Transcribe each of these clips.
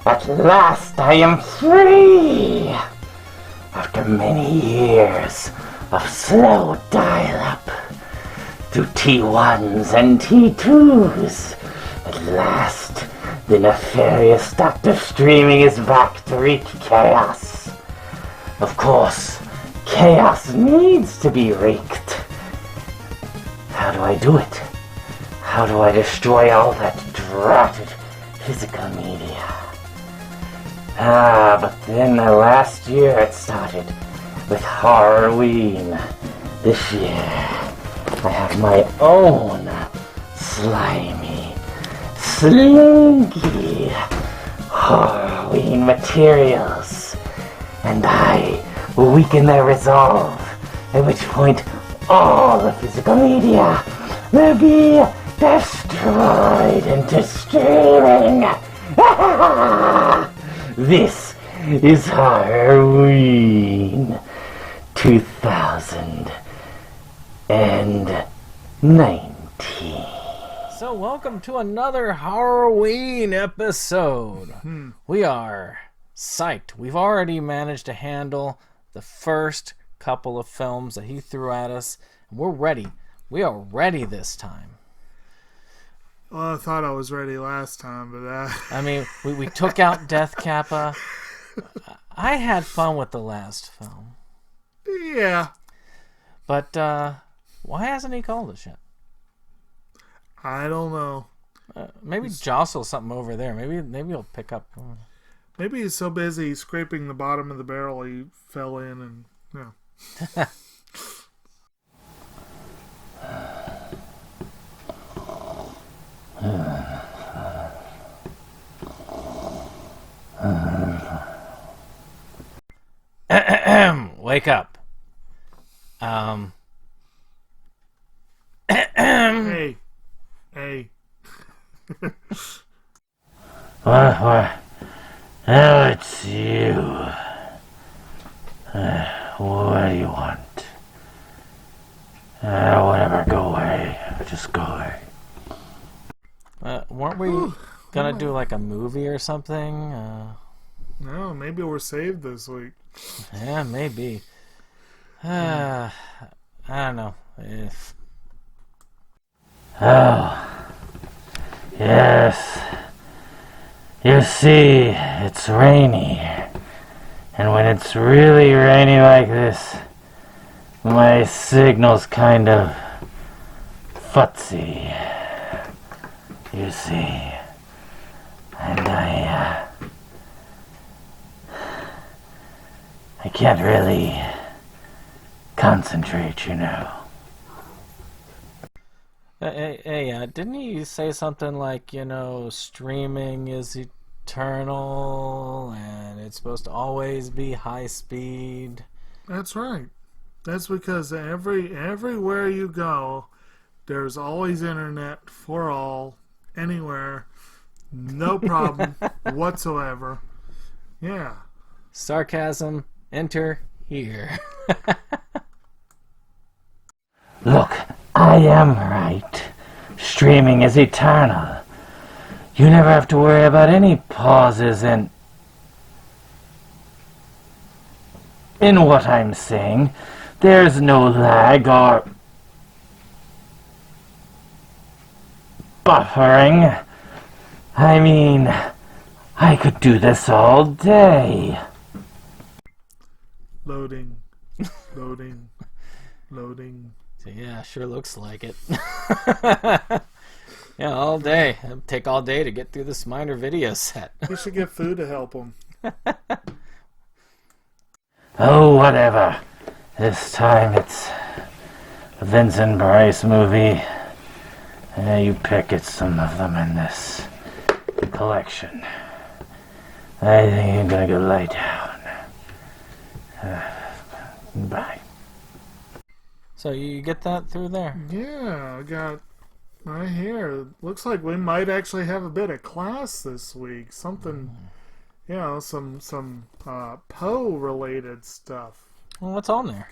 At last I am free! After many years of slow dial-up, through T1s and T2s, at last the nefarious Dr. Streaming is back to wreak chaos. Of course, chaos needs to be wreaked. How do I do it? How do I destroy all that dratted physical media? But then last year it started with Horrorween. This year I have my own slimy, slinky Horrorween materials, and I will weaken their resolve, at which point all the physical media will be destroyed into streaming. This is Horrorween 2019. So welcome to another Horrorween episode. We are psyched. We've already managed to handle the first couple of films that he threw at us. And we're ready. We are ready this time. Well, I thought I was ready last time, but I mean, we took out Death Kappa. I had fun with the last film. Yeah. But why hasn't he called us yet? I don't know. Maybe jostle something over there. Maybe he'll pick up. Maybe he's so busy scraping the bottom of the barrel he fell in and, you know. Wake up. Hey. What? Oh, it's you. What do you want? Whatever, go away. Just go away. Weren't we gonna do like a movie or something? No, maybe we're saved this week. Yeah, maybe. I don't know. Oh. Yes. You see, it's rainy. And when it's really rainy like this, my signal's kind of futzy. You see. And I can't really concentrate, you know. Hey, didn't he say something like, streaming is eternal and it's supposed to always be high speed? That's right. That's because everywhere you go, there's always internet for all, anywhere, no problem whatsoever. Yeah. Sarcasm, enter here. Look, I am right. Streaming is eternal. You never have to worry about any pauses in what I'm saying. There's no lag or buffering. I mean, I could do this all day. Loading. Yeah, sure looks like it. Yeah, all day. It'll take all day to get through this minor video set. You should get food to help him. Oh, whatever. This time it's a Vincent Price movie. You pick at some of them in this collection. I think you're gonna go lie down. Bye. So you get that through there? Yeah, I got right here. Looks like we might actually have a bit of class this week. Something, some Poe related stuff. Well, what's on there?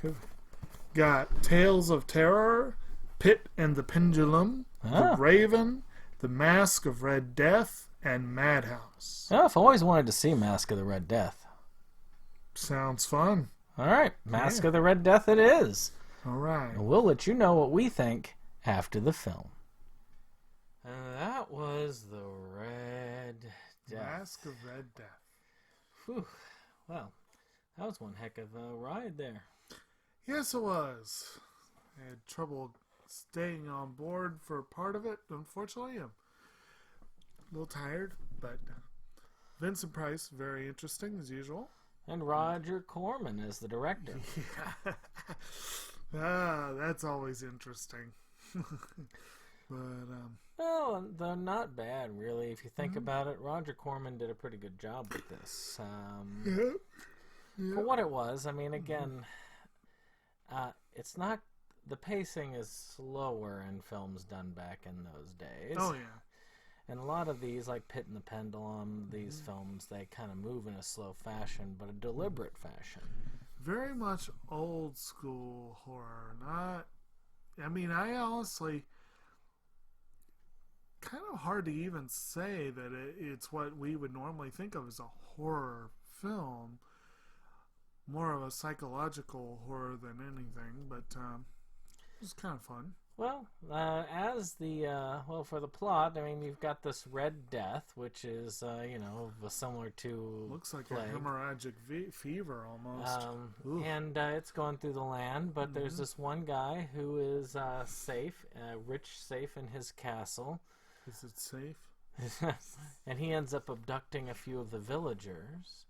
Got Tales of Terror, Pit and the Pendulum, The Raven, The Masque of Red Death, and Madhouse. Oh, I've always wanted to see Masque of the Red Death. Sounds fun. All right, Masque of the Red Death it is. All right. And we'll let you know what we think after the film. And that was the Red Death. Masque of Red Death. Whew. Well, that was one heck of a ride there. Yes, it was. I had trouble staying on board for part of it, unfortunately. I'm a little tired, but Vincent Price, very interesting as usual. And Roger Corman as the director. Yeah. That's always interesting. But well, they're not bad, really. If you think about it, Roger Corman did a pretty good job with this. For what it was, I mean, again, it's not... The pacing is slower in films done back in those days. oh yeah. And a lot of these, like Pit and the Pendulum, these films, they kind of move in a slow fashion, but a deliberate fashion. Very much old school horror. Not, I mean, I honestly, kind of hard to even say that it's what we would normally think of as a horror film. More of a psychological horror than anything, but it's kind of fun. Well, for the plot, I mean, you've got this Red Death, which is, similar to Looks like plague. a hemorrhagic fever almost. And it's going through the land, but there's this one guy who is safe, safe in his castle. Is it safe? And he ends up abducting a few of the villagers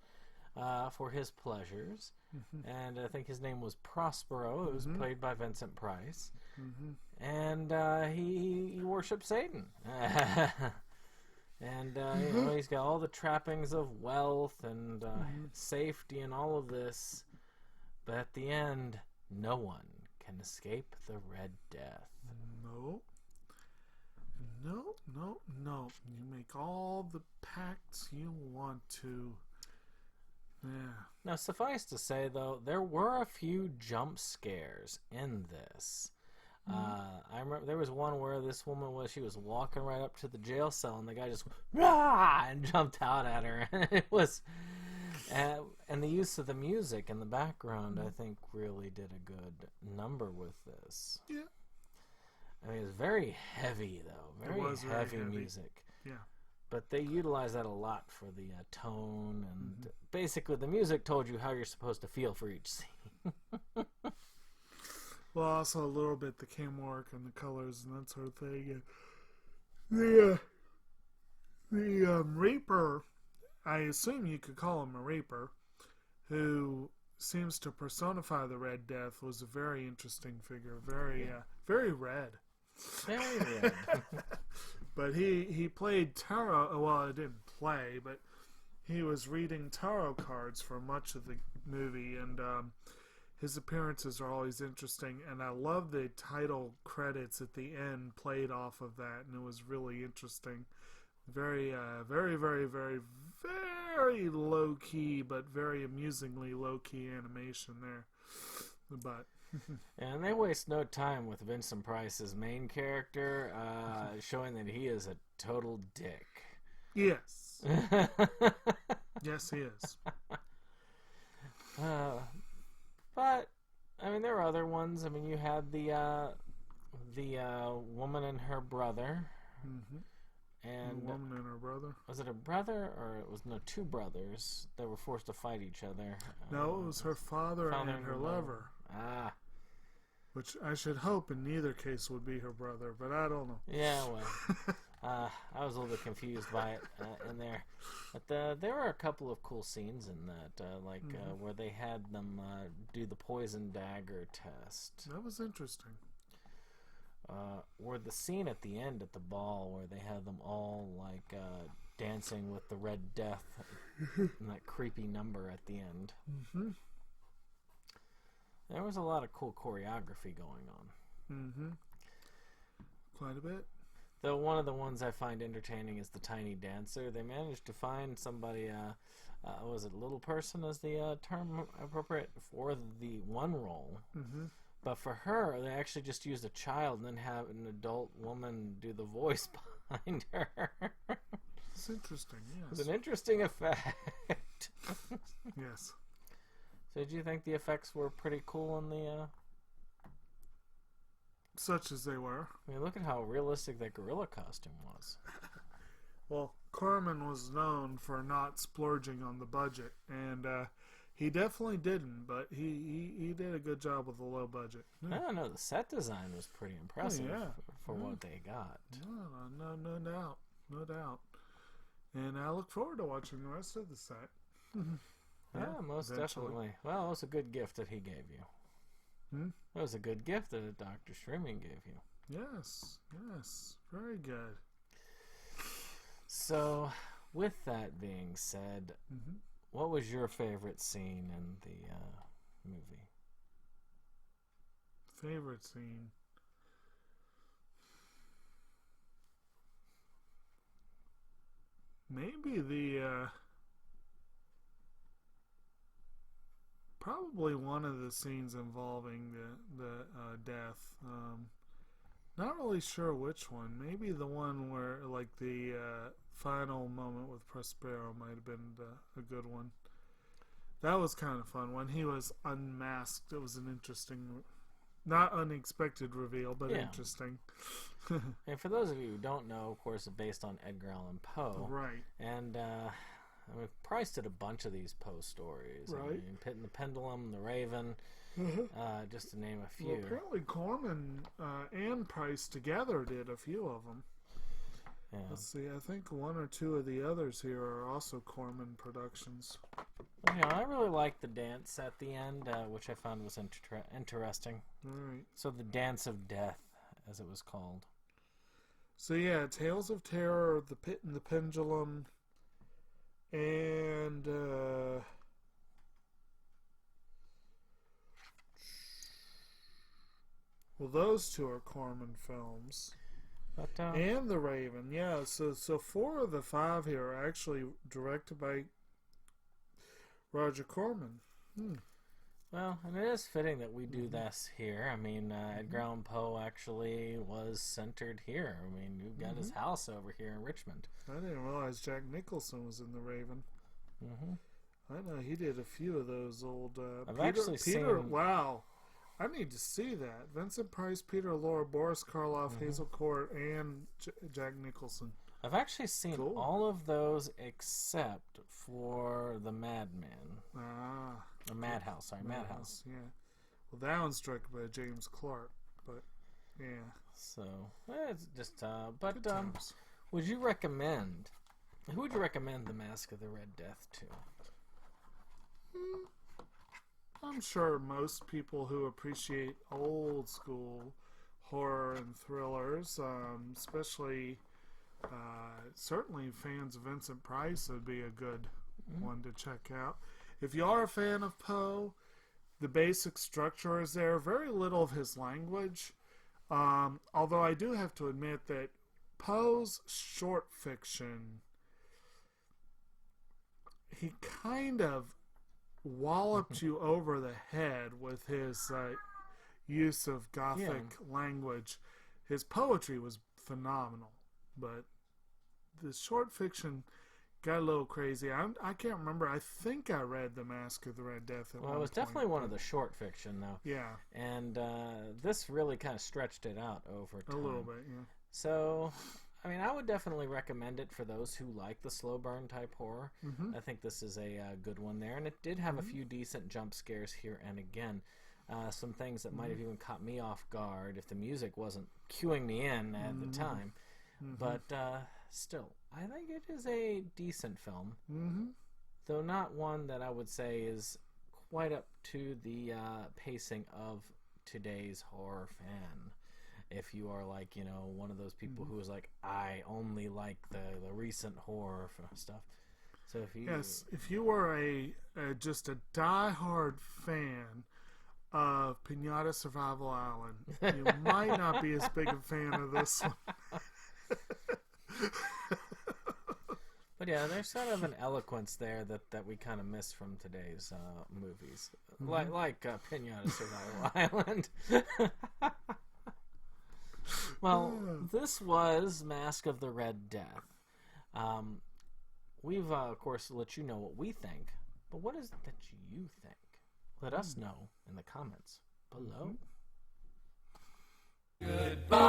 for his pleasures. And I think his name was Prospero. It was played by Vincent Price. And he worships Satan. And he's got all the trappings of wealth and safety and all of this. But at the end, no one can escape the Red Death. No. You make all the pacts you want to. Yeah. Now, suffice to say, though, there were a few jump scares in this. I remember there was one where this woman she was walking right up to the jail cell, and the guy just Rah! And jumped out at her. And it was, and the use of the music in the background, I think, really did a good number with this. Yeah. I mean, it was very heavy, though. Very heavy music. Yeah. But they utilized that a lot for the tone, and basically the music told you how you're supposed to feel for each scene. Well, also a little bit the cam work and the colors and that sort of thing. The Reaper, I assume you could call him a Reaper, who seems to personify the Red Death, was a very interesting figure. Very red. Very red. But he played tarot. Well, it didn't play, but he was reading tarot cards for much of the movie, and his appearances are always interesting. And I love the title credits at the end played off of that, and it was really interesting. Very, very, very, very, very low key, but very amusingly low key animation there. But. And they waste no time with Vincent Price's main character, showing that he is a total dick. Yes. Yes, he is. But I mean, there are other ones. I mean, you had the woman and her brother, and the woman and her brother. Was it a brother, or it was two brothers that were forced to fight each other? No, it was her father and her lover. Ah. Which I should hope in neither case would be her brother, but I don't know. Yeah, well, I was a little bit confused by it in there. But there were a couple of cool scenes in that, where they had them do the poison dagger test. That was interesting. Or the scene at the end at the ball where they had them all dancing with the Red Death and that creepy number at the end. There was a lot of cool choreography going on. Quite a bit. Though one of the ones I find entertaining is the Tiny Dancer. They managed to find somebody, was it little person as the term appropriate for the one role? But for her, they actually just used a child and then have an adult woman do the voice behind her. It's interesting, yes. It's an interesting effect. Yes. So did you think the effects were pretty cool in the... Such as they were. I mean, look at how realistic that gorilla costume was. Well, Corman was known for not splurging on the budget, and he definitely didn't, but he did a good job with the low budget. I don't know, the set design was pretty impressive for what they got. No doubt. No doubt. And I look forward to watching the rest of the set. Yeah, most eventually. definitely. Well, it was a good gift that he gave you. It was a good gift that Dr. Streaming gave you. Yes. Very good. So, with that being said, what was your favorite scene in the movie? Favorite scene? Maybe probably one of the scenes involving the death. Not really sure which one. Maybe the one where, like, the final moment with Prospero might have been a good one. That was kind of fun. When he was unmasked, it was an interesting, not unexpected reveal, but interesting. And for those of you who don't know, of course, it's based on Edgar Allan Poe. Right. And I mean, Price did a bunch of these Poe stories. Right. I mean, Pit and the Pendulum, The Raven, just to name a few. Well, apparently Corman and Price together did a few of them. Yeah. Let's see, I think one or two of the others here are also Corman productions. Well, yeah, I really liked the dance at the end, which I found was interesting. All right. So the Dance of Death, as it was called. So yeah, Tales of Terror, The Pit and the Pendulum, and well, those two are Corman films. But, And The Raven, yeah. So 4 of the 5 here are actually directed by Roger Corman. Well, and it is fitting that we do this here. I mean, Edgar Allan Poe actually was centered here. I mean, you've got his house over here in Richmond. I didn't realize Jack Nicholson was in The Raven. I know he did a few of those old. I've Peter, actually Peter, seen. wow. I need to see that. Vincent Price, Peter Lorre, Boris Karloff, Hazel Court, and Jack Nicholson. I've actually seen Cool. all of those except for the Madman. Or Madhouse, sorry, Madhouse. Yeah. Well, that one's directed by James Clark, but yeah. So, it's just, Good but, times. who would you recommend the Masque of the Red Death to? I'm sure most people who appreciate old school horror and thrillers, especially certainly fans of Vincent Price, would be a good one to check out. If you are a fan of Poe, the basic structure is there. Very little of his language, although I do have to admit that Poe's short fiction, he kind of walloped you over the head with his use of Gothic language. His poetry was phenomenal, but the short fiction got a little crazy. I can't remember. I think I read The Masque of the Red Death at Well, one it was point, definitely one but- of the short fiction, though. Yeah, And this really kind of stretched it out over time. a little bit, yeah. So, I mean, I would definitely recommend it for those who like the slow burn type horror. I think this is a good one there. And it did have a few decent jump scares here and again. Some things that might have even caught me off guard if the music wasn't cueing me in at the time. But still, I think it is a decent film. Though not one that I would say is quite up to the pacing of today's horror fan. If you are like, one of those people who is like, I only like the recent horror stuff. So if you If you were just a diehard fan of Pinata Survival Island, you might not be as big a fan of this one. But yeah, there's sort of an eloquence there that we kind of miss from today's movies, like Pinata Survival Island. Well, this was Masque of the Red Death. We've, of course, let you know what we think, but what is it that you think? Let us know in the comments below. Goodbye.